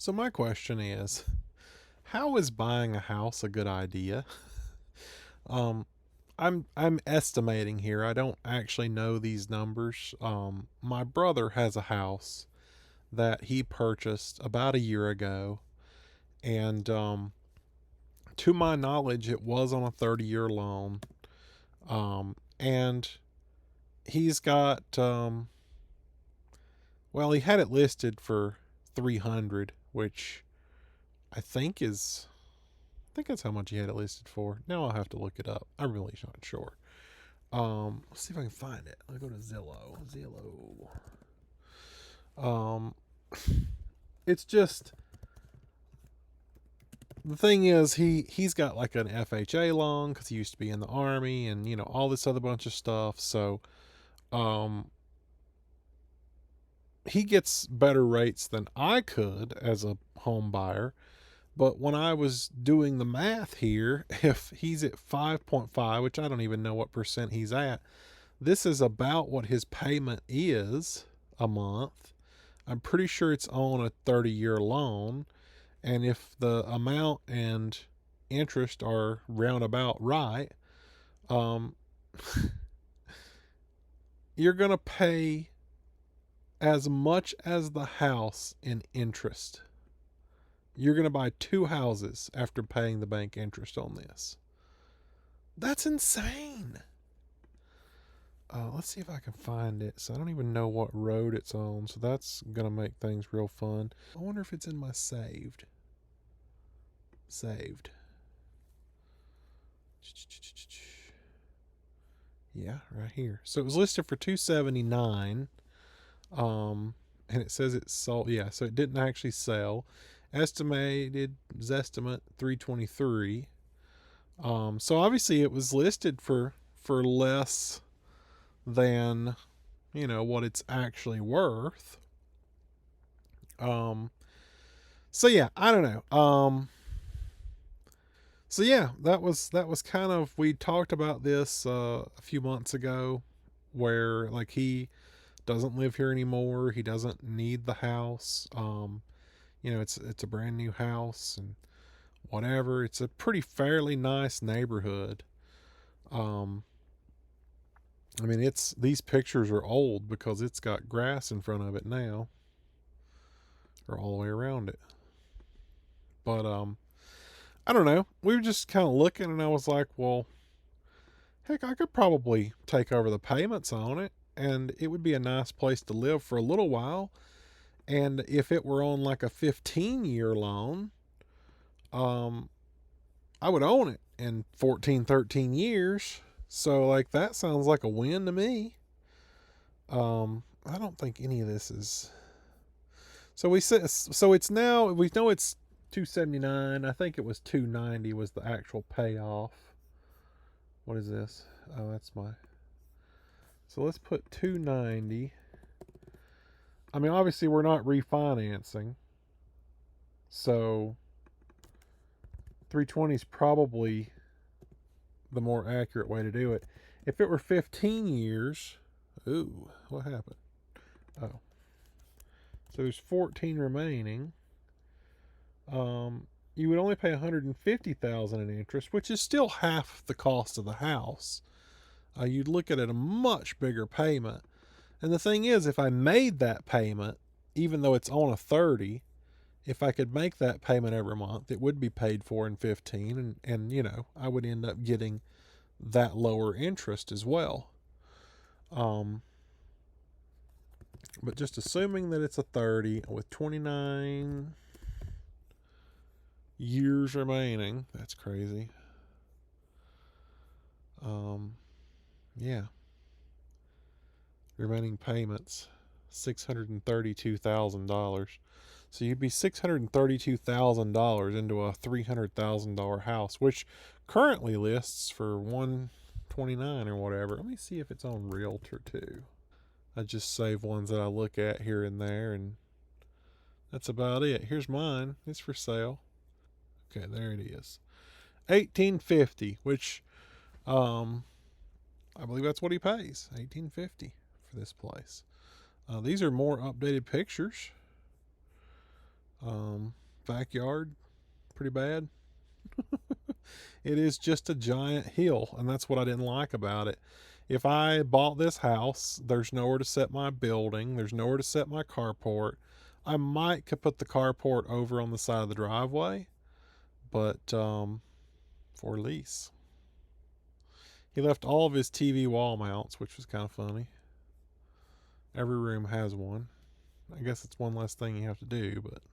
So my question is, how is buying a house a good idea? Um, I'm estimating here. I don't actually know these numbers. My brother has a house that he purchased about a year ago, and to my knowledge, it was on a 30-year loan. And he's got well, he had it listed for 300, which I think is I think that's how much he had it listed for. Now I'll have to look it up. I'm really not sure. Let's see if I can find it. I'll go to Zillow. Um, it's just the thing is he's got like an FHA loan because he used to be in the army and all this other bunch of stuff. So um, he gets better rates than I could as a home buyer. But when I was doing the math here, if he's at 5.5, which I don't even know what percent he's at, this is about what his payment is a month. I'm pretty sure it's on a 30-year loan. And if the amount and interest are roundabout right, um, you're going to pay as much as the house in interest. You're going to buy two houses after paying the bank interest on this. That's insane. Let's see if I can find it. So I don't even know what road it's on. So that's going to make things real fun. I wonder if it's in my saved. Saved. Yeah, right here. So it was listed for 279. And it says it sold. Yeah, so it didn't actually sell. Estimated Zestimate 323. So obviously it was listed for less than what it's actually worth. Um, so yeah, I don't know. So yeah, that was kind of, we talked about this a few months ago, where like he doesn't live here anymore. He doesn't need the house. It's a brand new house and whatever. It's a pretty fairly nice neighborhood. Um, I mean, it's these pictures are old because it's got grass in front of it now, or all the way around it. But I don't know. We were just kind of looking, and I was like, well, heck, I could probably take over the payments on it, and it would be a nice place to live for a little while. And if it were on like a 15-year loan, um, I would own it in 14, 13 years. So like that sounds like a win to me. I don't think any of this is. So we said, so it's now, we know it's 279. I think it was 290 was the actual payoff. What is this? Oh, that's my. So let's put 290. I mean, obviously we're not refinancing. So 320 is probably the more accurate way to do it. If it were 15 years, ooh, what happened? Oh, so there's 14 remaining. You would only pay 150,000 in interest, which is still half the cost of the house. You'd look at it a much bigger payment. And the thing is, if I made that payment, even though it's on a 30, if I could make that payment every month, it would be paid for in 15, and I would end up getting that lower interest as well. But just assuming that it's a 30 with 29 years remaining, that's crazy. Yeah. Remaining payments, $632,000. So you'd be $632,000 into a $300,000 house, which currently lists for 129 or whatever. Let me see if it's on Realtor too. I just save ones that I look at here and there, and that's about it. Here's mine. It's for sale. Okay, there it is. 1850, which I believe that's what he pays. 1850 for this place. These are more updated pictures. Um, Backyard, pretty bad. It is just a giant hill, and that's what I didn't like about it. If I bought this house, there's nowhere to set my building, there's nowhere to set my carport. I might could put the carport over on the side of the driveway, but for lease. He left all of his TV wall mounts, which was kind of funny. Every room has one. I guess it's one less thing you have to do, but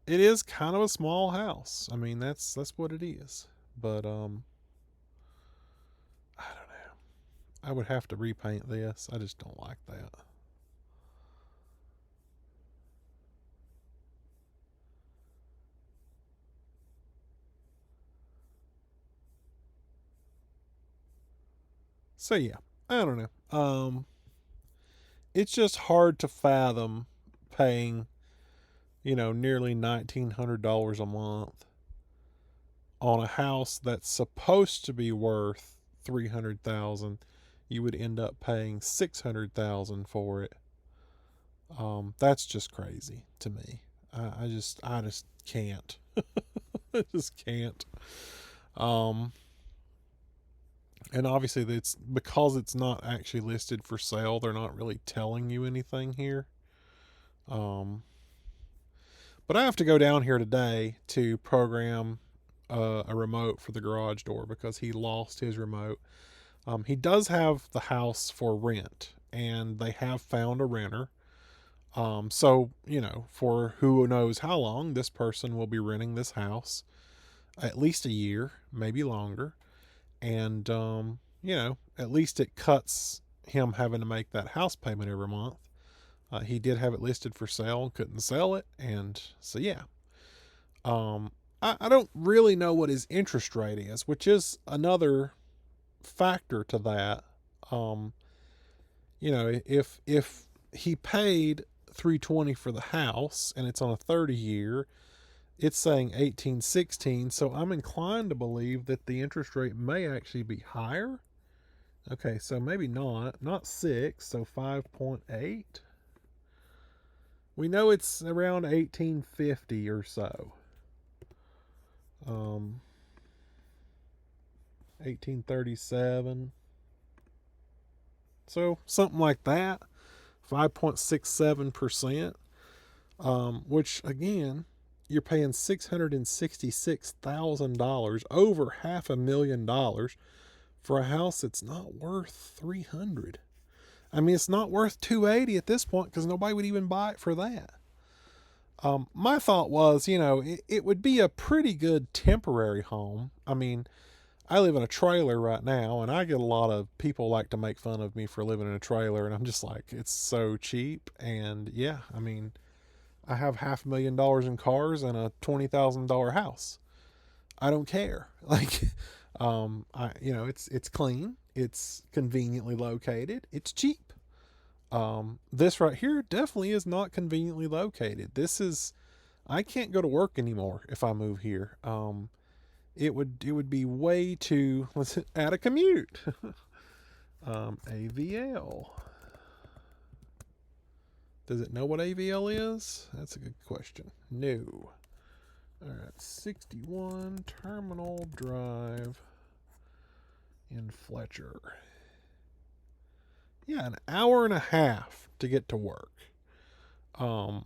it is kind of a small house. I mean, that's what it is. But I don't know. I would have to repaint this. I just don't like that. So yeah, I don't know. It's just hard to fathom paying, nearly $1,900 a month on a house that's supposed to be worth 300,000. You would end up paying 600,000 for it. That's just crazy to me. I just can't. I just can't. Um, and obviously, it's because it's not actually listed for sale. They're not really telling you anything here. Um, but I have to go down here today to program a remote for the garage door because he lost his remote. He does have the house for rent, and they have found a renter. So, for who knows how long, this person will be renting this house at least a year, maybe longer. And, at least it cuts him having to make that house payment every month. He did have it listed for sale, couldn't sell it. And so, yeah. I don't really know what his interest rate is, which is another factor to that. Um, if he paid 320 for the house and it's on a 30 year, it's saying 1816. So I'm inclined to believe that the interest rate may actually be higher. Okay, so maybe not 6, so 5.8. We know it's around 1850 or so. 1837. So something like that. 5.67%. Which again, you're paying $666,000, over $500,000 for a house that's not worth 300. I mean, it's not worth 280 at this point because nobody would even buy it for that. My thought was, it would be a pretty good temporary home. I mean, I live in a trailer right now, and I get a lot of people like to make fun of me for living in a trailer, and I'm just like, it's so cheap. And yeah, I mean, I have $500,000 in cars and a $20,000 house. I don't care. Like, it's clean, it's conveniently located, it's cheap. This right here definitely is not conveniently located. I can't go to work anymore if I move here. It would be way too. Let's add a commute. AVL. Does it know what AVL is? That's a good question. No. All right, 61 Terminal Drive in Fletcher. Yeah, an hour and a half to get to work. I'm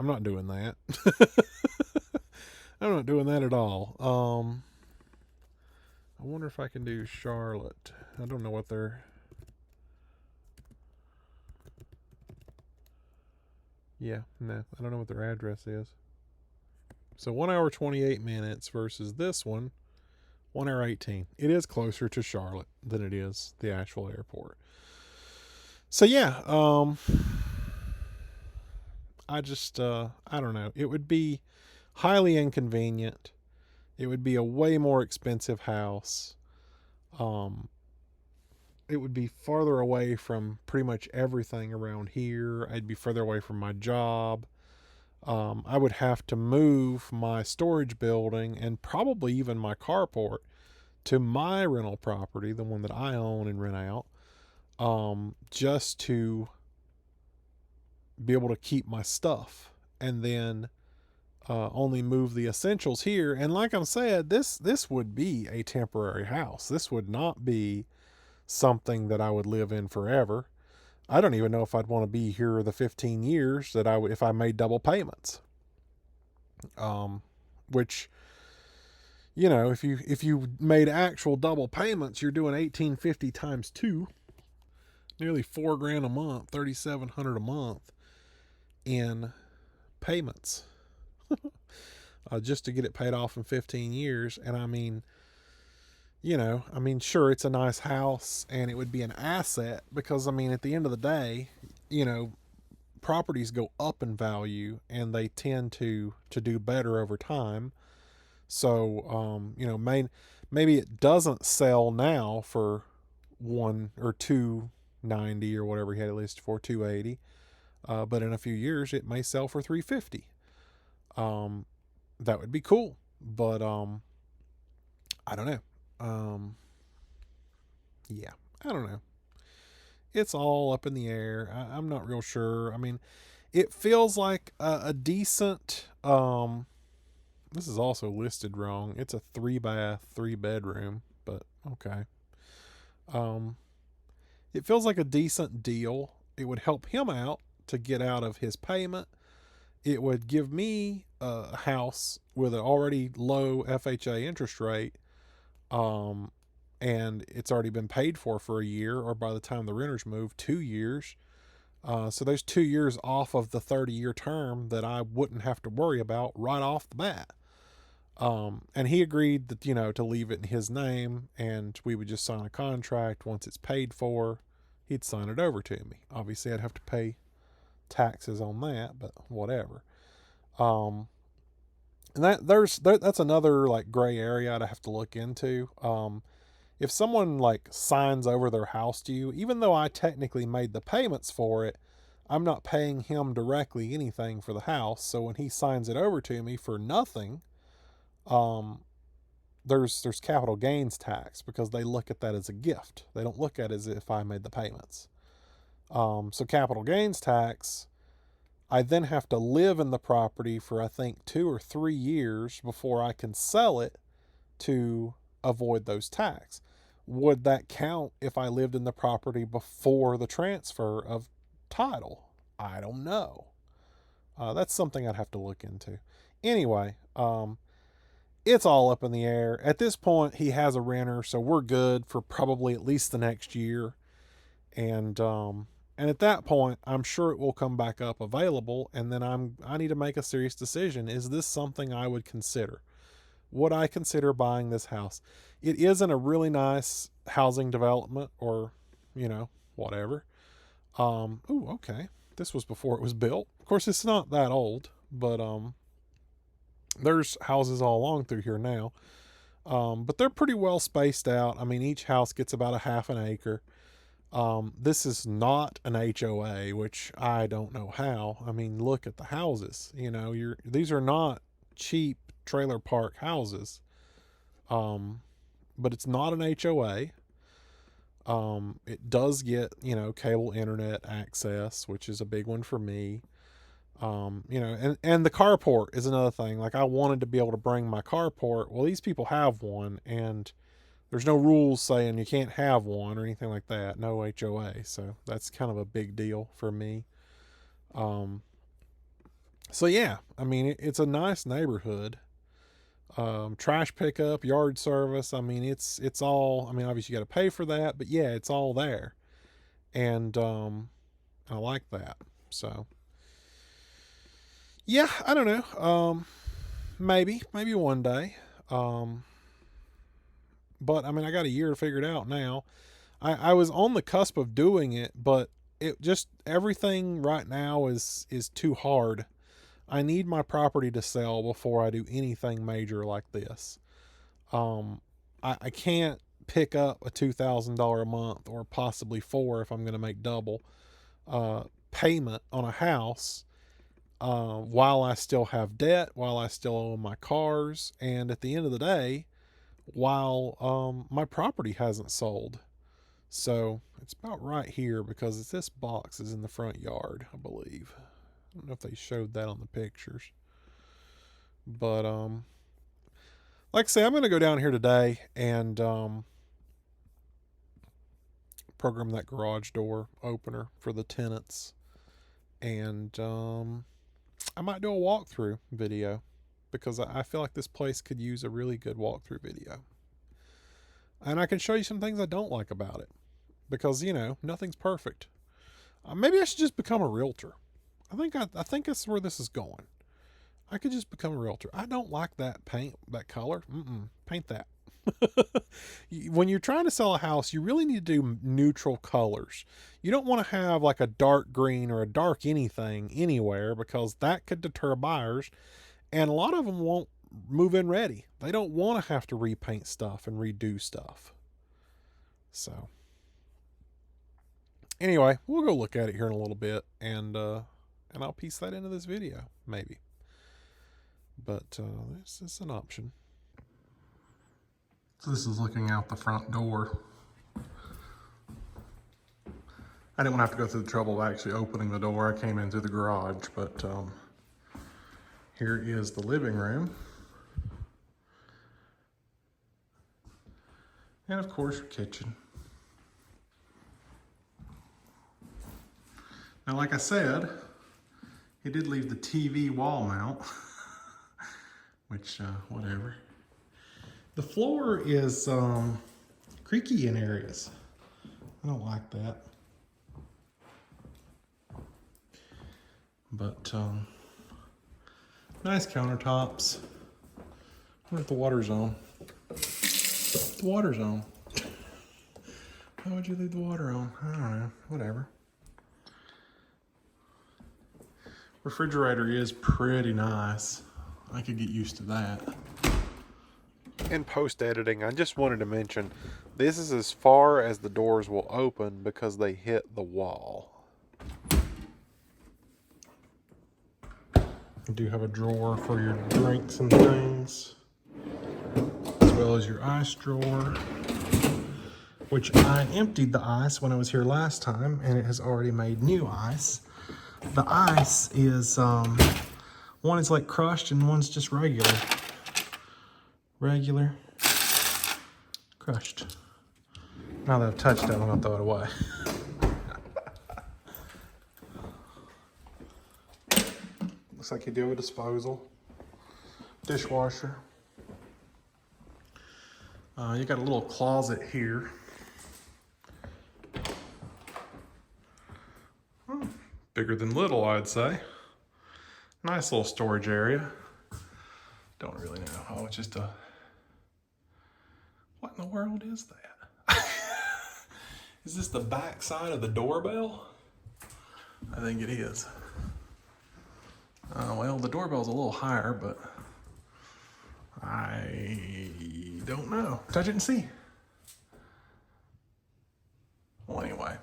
not doing that. I'm not doing that at all. I wonder if I can do Charlotte. I don't know what they're. Yeah, no, I don't know what their address is. So 1 hour 28 minutes versus this one, 1 hour 18. It is closer to Charlotte than it is the actual airport. So yeah, I don't know. It would be highly inconvenient. It would be a way more expensive house. Um, it would be farther away from pretty much everything around here. I'd be further away from my job. I would have to move my storage building and probably even my carport to my rental property, the one that I own and rent out, just to be able to keep my stuff and then only move the essentials here. And like I'm said, this would be a temporary house. This would not be something that I would live in forever. I don't even know if I'd want to be here the 15 years that I would if I made double payments. Which, you know, if you made actual double payments, you're doing 1850 times 2, nearly 4 grand a month, 3700 a month in payments. Just to get it paid off in 15 years. And I mean, sure, it's a nice house and it would be an asset because, I mean, at the end of the day, you know, properties go up in value and they tend to do better over time. So, maybe it doesn't sell now for 290 or whatever he had it listed for, 280. But in a few years, it may sell for 350. That would be cool. But I don't know. Yeah, I don't know. It's all up in the air. I'm not real sure. I mean, it feels like a decent. This is also listed wrong. It's a 3-bath, 3-bedroom, but okay. Um, it feels like a decent deal. It would help him out to get out of his payment. It would give me a house with an already low FHA interest rate, um, and it's already been paid for a year, or by the time the renters move, 2 years. So there's 2 years off of the 30-year term that I wouldn't have to worry about right off the bat. And he agreed that, to leave it in his name and we would just sign a contract. Once it's paid for, he'd sign it over to me. Obviously, I'd have to pay taxes on that, but whatever. Um, and that's another like gray area I'd have to look into. If someone like signs over their house to you, even though I technically made the payments for it, I'm not paying him directly anything for the house. So when he signs it over to me for nothing, um, there's capital gains tax because they look at that as a gift. They don't look at it as if I made the payments. So capital gains tax, I then have to live in the property for I think 2 or 3 years before I can sell it to avoid those tax. Would that count if I lived in the property before the transfer of title? I don't know. That's something I'd have to look into. Anyway, it's all up in the air. At this point, he has a renter, so we're good for probably at least the next year. And at that point, I'm sure it will come back up available, and then I need to make a serious decision. Is this something I would consider? Would I consider buying this house? It is in a really nice housing development, or whatever. Ooh, okay. This was before it was built. Of course, it's not that old, but there's houses all along through here now. But they're pretty well spaced out. I mean, each house gets about a half an acre. This is not an HOA, which I don't know how. I mean, look at the houses. These are not cheap trailer park houses. But it's not an HOA. It does get, cable internet access, which is a big one for me. And the carport is another thing. Like, I wanted to be able to bring my carport. Well, these people have one, and there's no rules saying you can't have one or anything like that. No HOA. So that's kind of a big deal for me. So yeah, I mean, it's a nice neighborhood. Trash pickup, yard service. I mean, it's all. I mean, obviously you got to pay for that, but yeah, it's all there, and I like that. So yeah, I don't know. Maybe one day. But I mean, I got a year to figure it out now. I was on the cusp of doing it, but it just everything right now is too hard. I need my property to sell before I do anything major like this. I can't pick up a $2,000 a month, or possibly four if I'm going to make double, payment on a house, while I still have debt, while I still own my cars, and at the end of the day, while my property hasn't sold. So it's about right here because this box is in the front yard, I believe. I don't know if they showed that on the pictures. But like I say, I'm going to go down here today and program that garage door opener for the tenants. And I might do a walkthrough video because I feel like this place could use a really good walkthrough video. And I can show you some things I don't like about it because, you know, nothing's perfect. Maybe I should just become a realtor. I think that's where this is going. I could just become a realtor. I don't like that paint, that color. Paint that. When you're trying to sell a house, you really need to do neutral colors. You don't want to have like a dark green or a dark anything anywhere because that could deter buyers. And a lot of them won't move in ready. They don't want to have to repaint stuff and redo stuff. So anyway, we'll go look at it here in a little bit, and I'll piece that into this video maybe. But this is an option. So this is looking out the front door. I didn't want to have to go through the trouble of actually opening the door. I came in through the garage, but here is the living room. And of course, your kitchen. Now, like I said, he did leave the TV wall mount, which, whatever. The floor is creaky in areas. I don't like that. But nice countertops. I wonder if the water's on. The water's on. Why would you leave the water on? I don't know. Whatever. Refrigerator is pretty nice. I could get used to that. In post-editing, I just wanted to mention this is as far as the doors will open because they hit the wall. You do have a drawer for your drinks and things, as well as your ice drawer, which I emptied the ice when I was here last time, and it has already made new ice. The ice is, one is like crushed and one's just regular. Regular, crushed. Now that I've touched it, I'm gonna throw it away. Looks like you do a disposal. Dishwasher. You got a little closet here. Bigger than little, I'd say. Nice little storage area. Don't really know. Oh, it's just a... What in the world is that? Is this the back side of the doorbell? I think it is. Well, the doorbell's a little higher, but I don't know. Touch it and see. Well, anyway.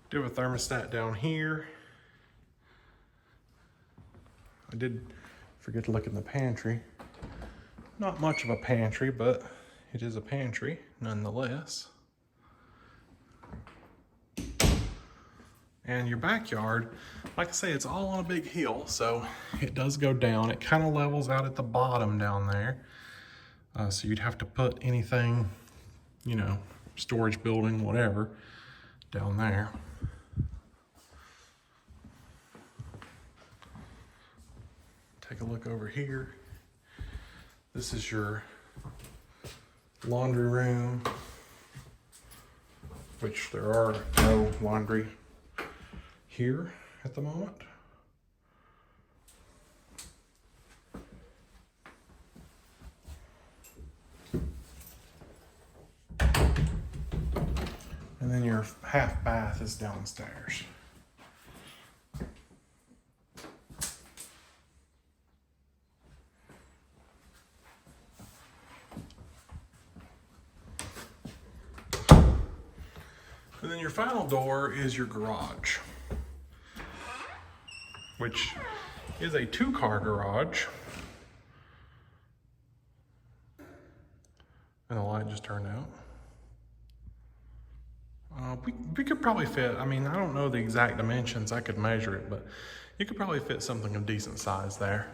Do have a thermostat down here. I did forget to look in the pantry. Not much of a pantry, but it is a pantry nonetheless. And your backyard, like I say, it's all on a big hill, so it does go down. It kind of levels out at the bottom down there. So you'd have to put anything, you know, storage building, whatever, down there. Take a look over here. This is your laundry room, which there are no laundry here at the moment. And then your half bath is downstairs. And then your final door is your garage, which is a 2-car garage. And the light just turned out. We could probably fit, I mean, I don't know the exact dimensions, I could measure it, but you could probably fit something of decent size there.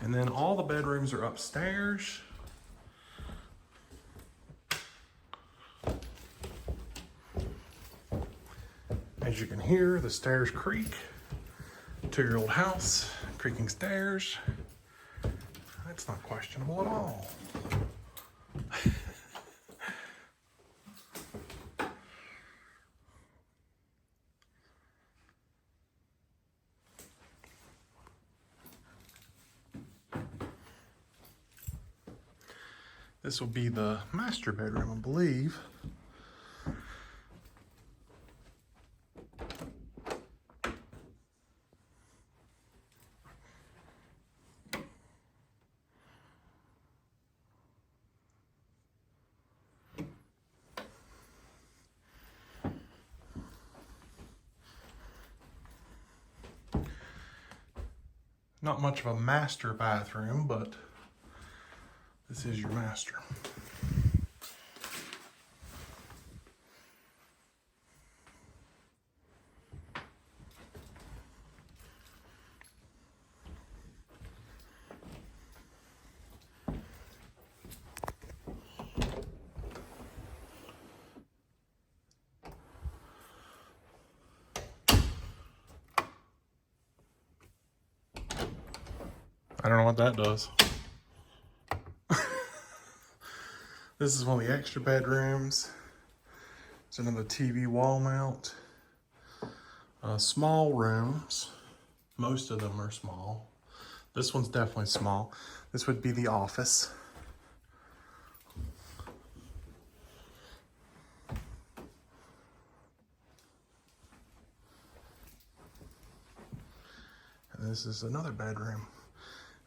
And then all the bedrooms are upstairs. As you can hear, the stairs creak. 2-year-old house, creaking stairs. That's not questionable at all. This will be the master bedroom, I believe. Not much of a master bathroom, but this is your master. I don't know what that does. This is one of the extra bedrooms. It's another TV wall mount. Small rooms. Most of them are small. This one's definitely small. This would be the office. And this is another bedroom.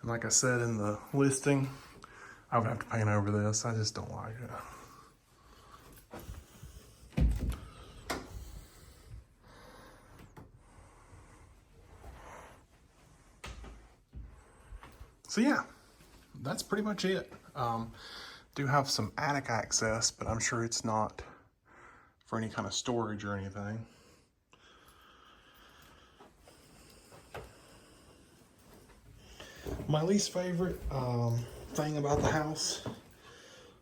And like I said in the listing, I would have to paint over this. I just don't like it. So yeah, that's pretty much it. Do have some attic access, but I'm sure it's not for any kind of storage or anything. My least favorite thing about the house,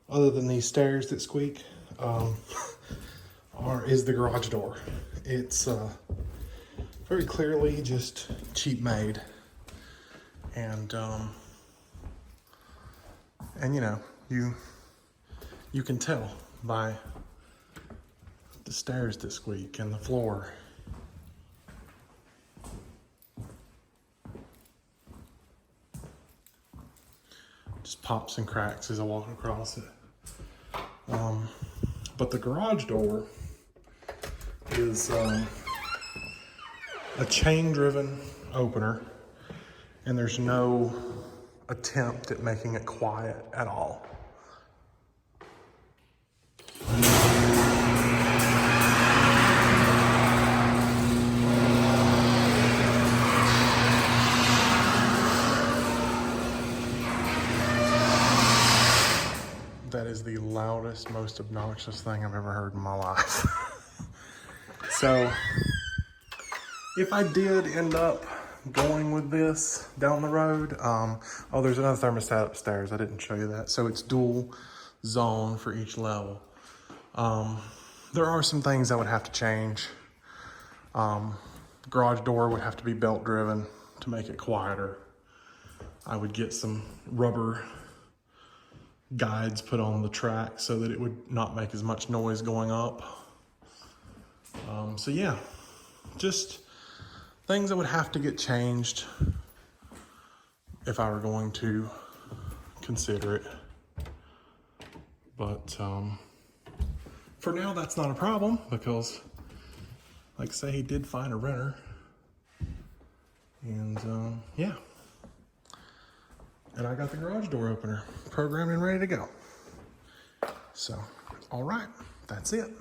other than these stairs that squeak, is the garage door. It's very clearly just cheap made, and you know, you can tell by the stairs that squeak and the floor. Just pops and cracks as I walk across it. But the garage door is a chain-driven opener, and there's no attempt at making it quiet at all. That is the loudest, most obnoxious thing I've ever heard in my life. So, if I did end up going with this down the road, oh, there's another thermostat upstairs. I didn't show you that. So it's dual zone for each level. There are some things that would have to change. Garage door would have to be belt driven to make it quieter. I would get some rubber guides put on the track so that it would not make as much noise going up. So yeah, just things that would have to get changed if I were going to consider it. But for now, that's not a problem because, like I say, he did find a renter. And yeah. And I got the garage door opener programmed and ready to go. So, all right, that's it.